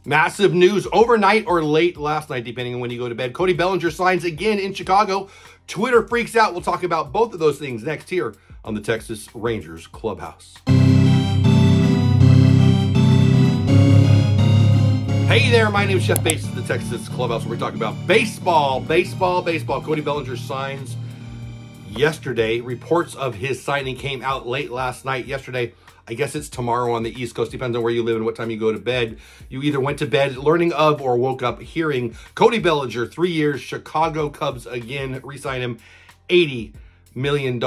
Massive news overnight or late last night, depending on when you go to bed. Cody Bellinger signs again in Chicago. Twitter freaks out. We'll talk about both of those things next here on the Texas Rangers Clubhouse. Hey there, my name is Chef Bates of the Texas Clubhouse. We're talking about baseball. Cody Bellinger signs yesterday. Reports of his signing came out late last night. Yesterday, I guess it's tomorrow on the East Coast. Depends on where you live and what time you go to bed. You either went to bed learning of or woke up hearing Cody Bellinger, 3 years, Chicago Cubs again, re-sign him, $80 million.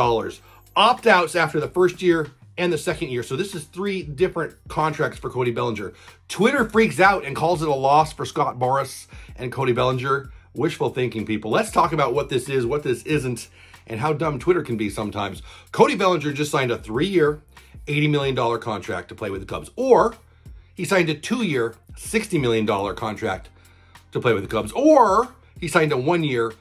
Opt-outs after the first year and the second year. So this is 3 different contracts for Cody Bellinger. Twitter freaks out and calls it a loss for Scott Boras and Cody Bellinger. Wishful thinking, people. Let's talk about what this is, what this isn't, and how dumb Twitter can be sometimes. Cody Bellinger just signed a 3-year, $80 million contract to play with the Cubs. Or he signed a 2-year, $60 million contract to play with the Cubs. Or he signed a 1-year,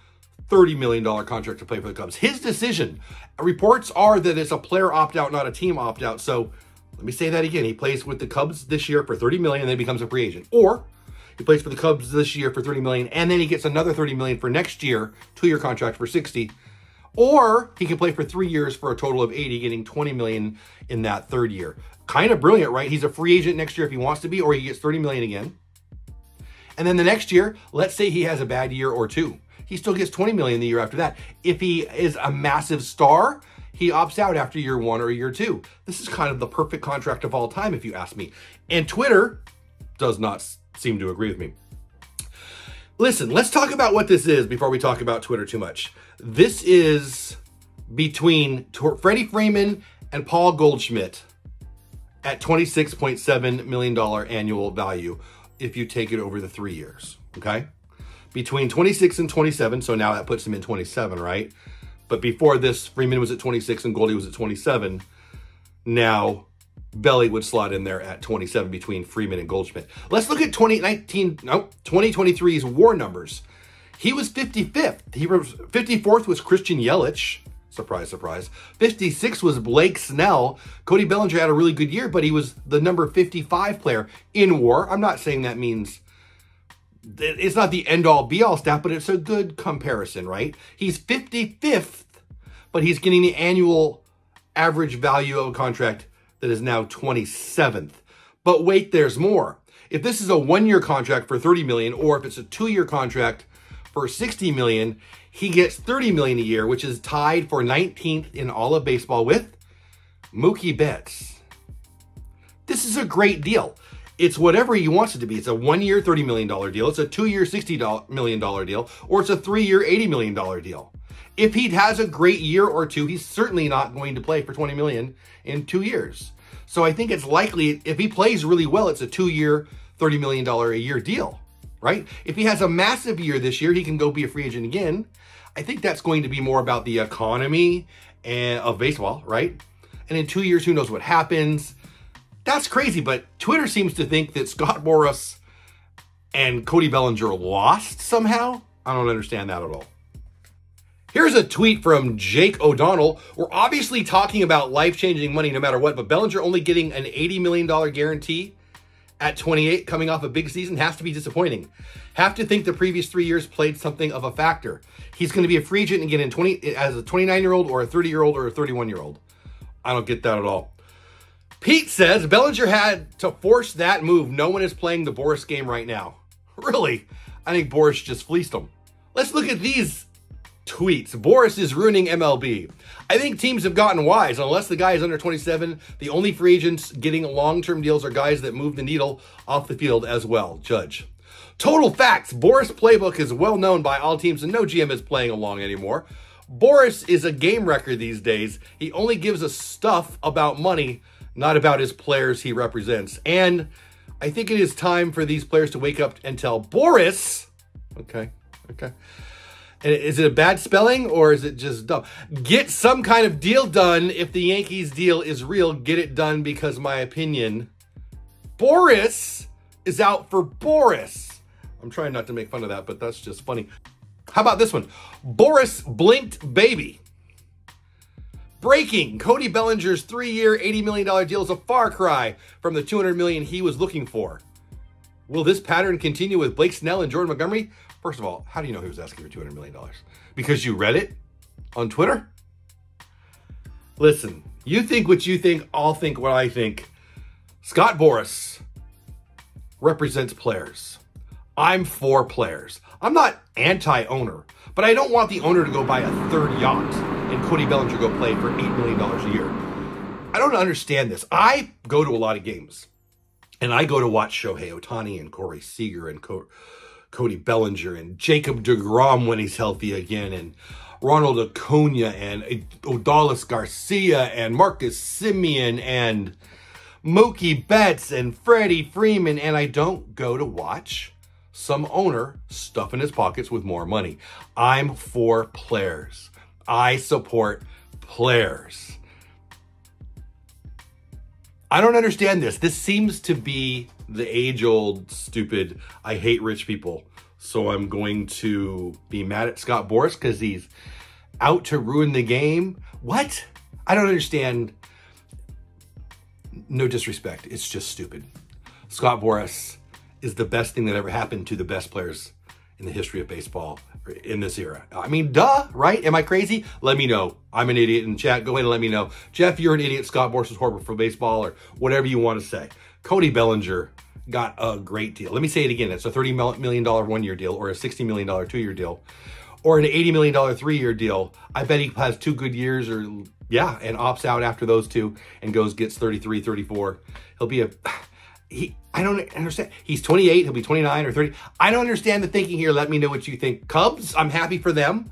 $30 million contract to play for the Cubs. His decision. Reports are that it's a player opt-out, not a team opt-out. So let me say that again. He plays with the Cubs this year for $30 million and then becomes a free agent. Or he plays for the Cubs this year for $30 million and then he gets another $30 million for next year, 2-year contract for $60. Or he can play for 3 years for a total of $80, getting $20 million in that 3rd year. Kind of brilliant, right? He's a free agent next year if he wants to be, or he gets $30 million again. And then the next year, let's say he has a bad year or 2. He still gets $20 million the year after that. If he is a massive star, he opts out after year 1 or year 2. This is kind of the perfect contract of all time, if you ask me. And Twitter does not seem to agree with me. Listen, let's talk about what this is before we talk about Twitter too much. This is between Freddie Freeman and Paul Goldschmidt at $26.7 million annual value if you take it over the 3 years, okay? Between 26 and 27, so now that puts him in 27, right? But before this, Freeman was at 26 and Goldie was at 27. Now, Belly would slot in there at 27 between Freeman and Goldschmidt. Let's look at 2023's WAR numbers. He was 55th. 54th was Christian Yelich. Surprise, surprise. 56 was Blake Snell. Cody Bellinger had a really good year, but he was the number 55 player in WAR. I'm not saying that means it's not the end-all, be-all stat, but it's a good comparison, right? He's 55th, but he's getting the annual average value of a contract that is now 27th. But wait, there's more. If this is a 1-year contract for $30 million, or if it's a 2-year contract for $60 million, he gets $30 million a year, which is tied for 19th in all of baseball with Mookie Betts. This is a great deal. It's whatever he wants it to be. It's a 1-year, $30 million deal. It's a 2-year, $60 million deal, or it's a 3-year, $80 million deal. If he has a great year or 2, he's certainly not going to play for $20 million in 2 years. So I think it's likely if he plays really well, it's a 2-year, $30 million a year deal, right? If he has a massive year this year, he can go be a free agent again. I think that's going to be more about the economy of baseball, right? And in 2 years, who knows what happens? That's crazy, but Twitter seems to think that Scott Boras and Cody Bellinger lost somehow. I don't understand that at all. Here's a tweet from Jake O'Donnell. We're obviously talking about life-changing money no matter what, but Bellinger only getting an $80 million guarantee at 28 coming off a big season has to be disappointing. Have to think the previous 3 years played something of a factor. He's going to be a free agent again as a 29-year-old or a 30-year-old or a 31-year-old. I don't get that at all. Pete says Bellinger had to force that move. No one is playing the Boras game right now. Really? I think Boras just fleeced him. Let's look at these tweets. Boras is ruining MLB. I think teams have gotten wise. Unless the guy is under 27, the only free agents getting long-term deals are guys that move the needle off the field as well. Judge. Total facts. Boras' playbook is well known by all teams and no GM is playing along anymore. Boras is a game wrecker these days. He only gives us stuff about money, not about his players he represents. And I think it is time for these players to wake up and tell Boras, okay. And is it a bad spelling or is it just dumb? Get some kind of deal done. If the Yankees deal is real, get it done because my opinion, Boras is out for Boras. I'm trying not to make fun of that, but that's just funny. How about this one? Boras blinked baby. Breaking, Cody Bellinger's 3-year, $80 million deal is a far cry from the $200 million he was looking for. Will this pattern continue with Blake Snell and Jordan Montgomery? First of all, how do you know he was asking for $200 million? Because you read it on Twitter? Listen, you think what you think, I'll think what I think. Scott Boras represents players. I'm for players. I'm not anti-owner, but I don't want the owner to go buy a third yacht and Cody Bellinger go play for $8 million a year. I don't understand this. I go to a lot of games, and I go to watch Shohei Ohtani and Corey Seager and Cody Bellinger and Jacob deGrom when he's healthy again, and Ronald Acuna and Odalis Garcia and Marcus Semien and Mookie Betts and Freddie Freeman, and I don't go to watch some owner stuffing his pockets with more money. I'm for players. I support players. I don't understand this. This seems to be the age-old stupid, I hate rich people, so I'm going to be mad at Scott Boras because he's out to ruin the game. What? I don't understand. No disrespect. It's just stupid. Scott Boras is the best thing that ever happened to the best players in the history of baseball in this era. I mean, duh, right? Am I crazy? Let me know. I'm an idiot in chat. Go ahead and let me know. Jeff, you're an idiot. Scott Boras is horrible for baseball, or whatever you want to say. Cody Bellinger got a great deal. Let me say it again. It's a $30 million one-year deal, or a $60 million two-year deal, or an $80 million three-year deal. I bet he has 2 good years, or yeah, and opts out after those 2 and gets 33, 34. He'll be I don't understand. He's 28. He'll be 29 or 30. I don't understand the thinking here. Let me know what you think. Cubs, I'm happy for them.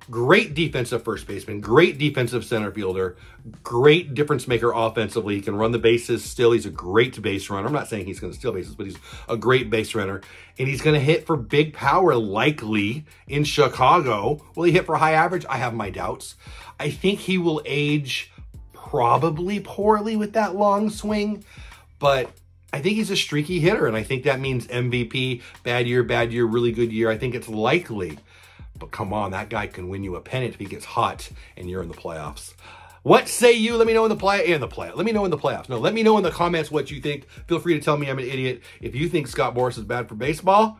Great defensive first baseman. Great defensive center fielder. Great difference maker offensively. He can run the bases still. He's a great base runner. I'm not saying he's going to steal bases, but he's a great base runner. And he's going to hit for big power likely in Chicago. Will he hit for high average? I have my doubts. I think he will age probably poorly with that long swing, but I think he's a streaky hitter, and I think that means MVP, bad year, really good year. I think it's likely. But come on, that guy can win you a pennant if he gets hot and you're in the playoffs. What say you? Let me know in the Let me know in the playoffs. No, let me know in the comments what you think. Feel free to tell me I'm an idiot. If you think Scott Boras is bad for baseball,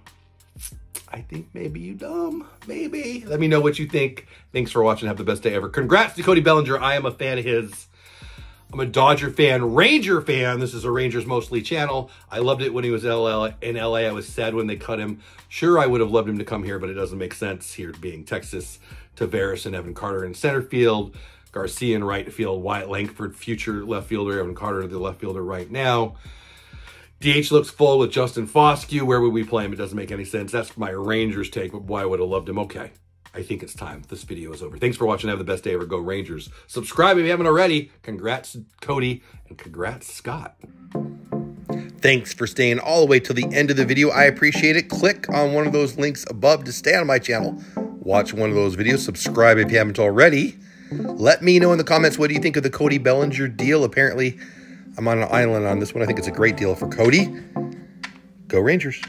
I think maybe you dumb. Maybe. Let me know what you think. Thanks for watching. Have the best day ever. Congrats to Cody Bellinger. I am a fan of his. I'm a Dodger fan, Ranger fan. This is a Rangers mostly channel. I loved it when he was in LA. I was sad when they cut him. Sure, I would have loved him to come here, but it doesn't make sense here being Texas. Tavares and Evan Carter in center field, Garcia in right field, Wyatt Langford, future left fielder, Evan Carter, the left fielder right now. DH looks full with Justin Foscue. Where would we play him? It doesn't make any sense. That's my Rangers take, but boy, I would have loved him. Okay. I think it's time. This video is over. Thanks for watching. Have the best day ever. Go Rangers. Subscribe if you haven't already. Congrats, Cody, and congrats, Scott. Thanks for staying all the way till the end of the video. I appreciate it. Click on one of those links above to stay on my channel. Watch one of those videos. Subscribe if you haven't already. Let me know in the comments, what do you think of the Cody Bellinger deal? Apparently, I'm on an island on this one. I think it's a great deal for Cody. Go Rangers.